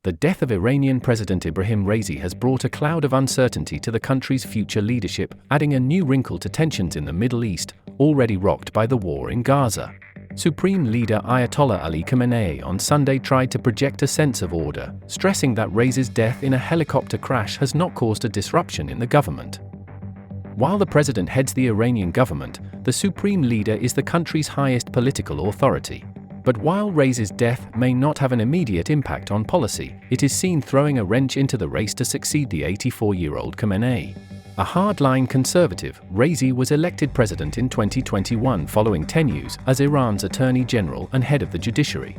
The death of Iranian President Ibrahim Raisi has brought a cloud of uncertainty to the country's future leadership, adding a new wrinkle to tensions in the Middle East, already rocked by the war in Gaza. Supreme Leader Ayatollah Ali Khamenei on Sunday tried to project a sense of order, stressing that Raisi's death in a helicopter crash has not caused a disruption in the government. While the president heads the Iranian government, the supreme leader is the country's highest political authority. But while Raisi's death may not have an immediate impact on policy, it is seen throwing a wrench into the race to succeed the 84-year-old Khamenei. A hardline conservative, Raisi was elected president in 2021 following tenures as Iran's attorney general and head of the judiciary.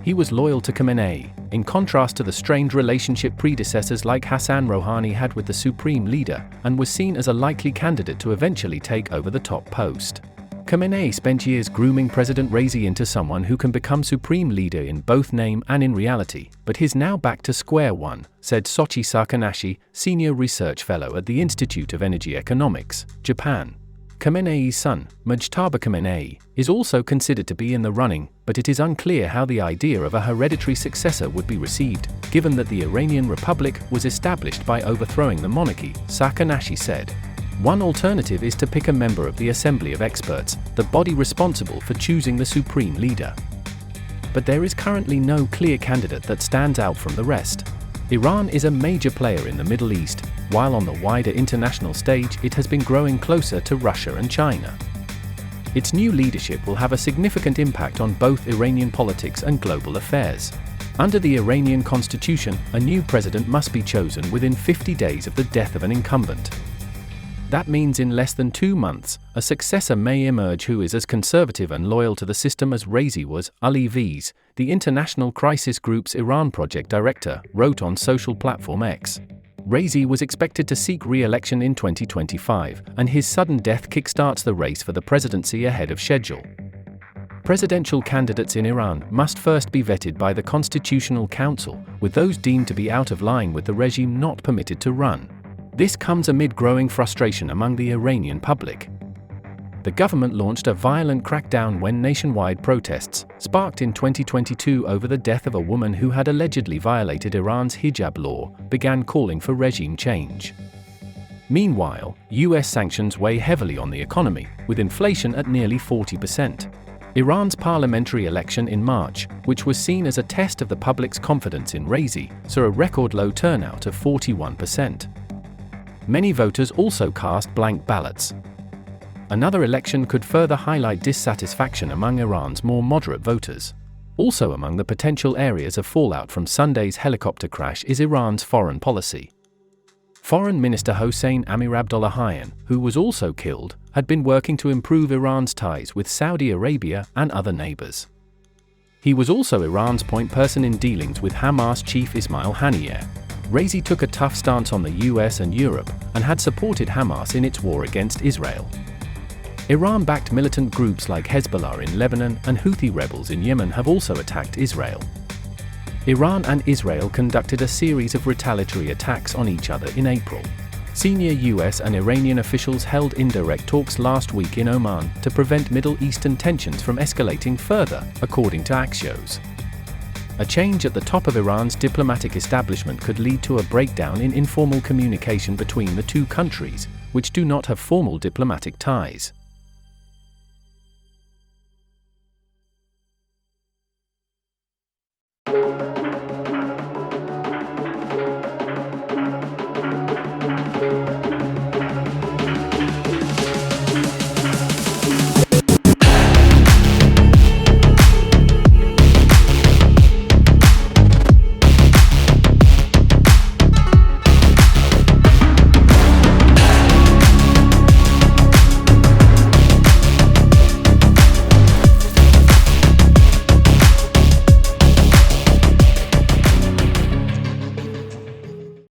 He was loyal to Khamenei, in contrast to the strained relationship predecessors like Hassan Rouhani had with the supreme leader, and was seen as a likely candidate to eventually take over the top post. Khamenei spent years grooming President Raisi into someone who can become supreme leader in both name and in reality, but he's now back to square one, said Soichi Sakanashi, senior research fellow at the Institute of Energy Economics, Japan. Khamenei's son, Mujtaba Khamenei, is also considered to be in the running, but it is unclear how the idea of a hereditary successor would be received, given that the Iranian Republic was established by overthrowing the monarchy, Sakanashi said. One alternative is to pick a member of the Assembly of Experts, the body responsible for choosing the supreme leader. But there is currently no clear candidate that stands out from the rest. Iran is a major player in the Middle East, while on the wider international stage it has been growing closer to Russia and China. Its new leadership will have a significant impact on both Iranian politics and global affairs. Under the Iranian constitution, a new president must be chosen within 50 days of the death of an incumbent. That means in less than 2 months, a successor may emerge who is as conservative and loyal to the system as Raisi was. Ali V's, the International Crisis Group's Iran project director, wrote on social platform X. Raisi was expected to seek re-election in 2025, and his sudden death kickstarts the race for the presidency ahead of schedule. Presidential candidates in Iran must first be vetted by the Constitutional Council, with those deemed to be out of line with the regime not permitted to run. This comes amid growing frustration among the Iranian public. The government launched a violent crackdown when nationwide protests, sparked in 2022 over the death of a woman who had allegedly violated Iran's hijab law, began calling for regime change. Meanwhile, US sanctions weigh heavily on the economy, with inflation at nearly 40%. Iran's parliamentary election in March, which was seen as a test of the public's confidence in Raisi, saw a record low turnout of 41%. Many voters also cast blank ballots. Another election could further highlight dissatisfaction among Iran's more moderate voters. Also among the potential areas of fallout from Sunday's helicopter crash is Iran's foreign policy. Foreign Minister Hossein Amir-Abdollahian, who was also killed, had been working to improve Iran's ties with Saudi Arabia and other neighbors. He was also Iran's point person in dealings with Hamas chief Ismail Haniyeh. Raisi took a tough stance on the US and Europe, and had supported Hamas in its war against Israel. Iran-backed militant groups like Hezbollah in Lebanon and Houthi rebels in Yemen have also attacked Israel. Iran and Israel conducted a series of retaliatory attacks on each other in April. Senior US and Iranian officials held indirect talks last week in Oman to prevent Middle Eastern tensions from escalating further, according to Axios. A change at the top of Iran's diplomatic establishment could lead to a breakdown in informal communication between the two countries, which do not have formal diplomatic ties.